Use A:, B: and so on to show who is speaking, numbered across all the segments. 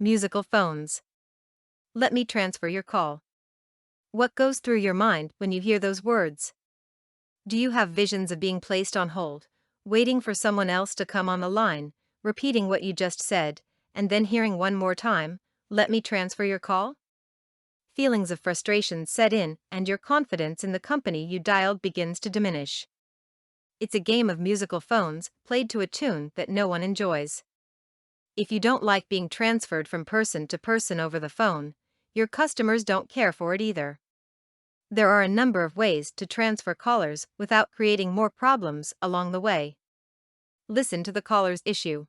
A: Musical phones. Let me transfer your call. What goes through your mind when you hear those words? Do you have visions of being placed on hold, waiting for someone else to come on the line, repeating what you just said, and then hearing one more time, "Let me transfer your call"? Feelings of frustration set in, and your confidence in the company you dialed begins to diminish. It's a game of musical phones, played to a tune that no one enjoys. If you don't like being transferred from person to person over the phone, your customers don't care for it either. There are a number of ways to transfer callers without creating more problems along the way. Listen to the caller's issue.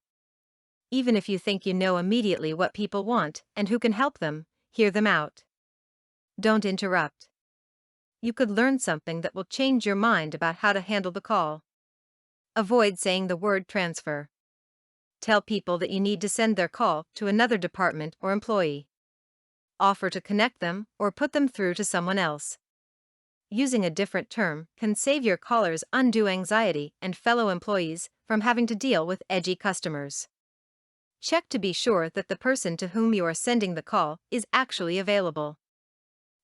A: Even if you think you know immediately what people want and who can help them, hear them out. Don't interrupt. You could learn something that will change your mind about how to handle the call. Avoid saying the word transfer. Tell people that you need to send their call to another department or employee. Offer to connect them or put them through to someone else. Using a different term can save your callers undue anxiety and fellow employees from having to deal with edgy customers. Check to be sure that the person to whom you are sending the call is actually available.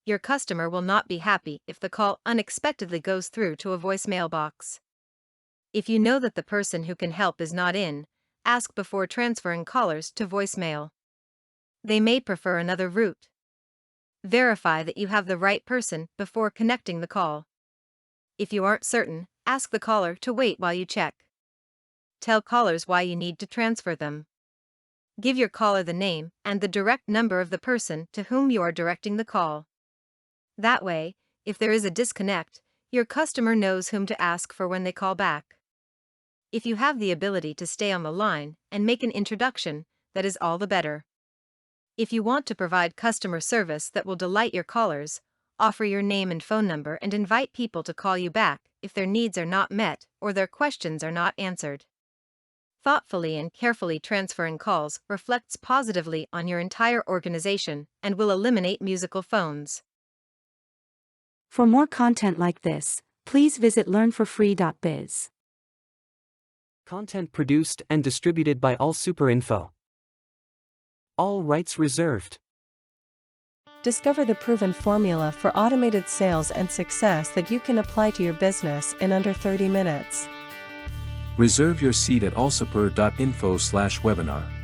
A: Your customer will not be happy if the call unexpectedly goes through to a voicemail box. If you know that the person who can help is not in, ask before transferring callers to voicemail. They may prefer another route. Verify that you have the right person before connecting the call. If you aren't certain, ask the caller to wait while you check. Tell callers why you need to transfer them. Give your caller the name and the direct number of the person to whom you are directing the call. That way, if there is a disconnect, your customer knows whom to ask for when they call back. If you have the ability to stay on the line and make an introduction, that is all the better. If you want to provide customer service that will delight your callers, offer your name and phone number and invite people to call you back if their needs are not met or their questions are not answered. Thoughtfully and carefully transferring calls reflects positively on your entire organization and will eliminate musical phones.
B: For more content like this, please visit learnforfree.biz.
C: Content produced and distributed by AllSuperInfo. All rights reserved.
D: Discover the proven formula for automated sales and success that you can apply to your business in under 30 minutes.
E: Reserve your seat at allsuper.info/webinar.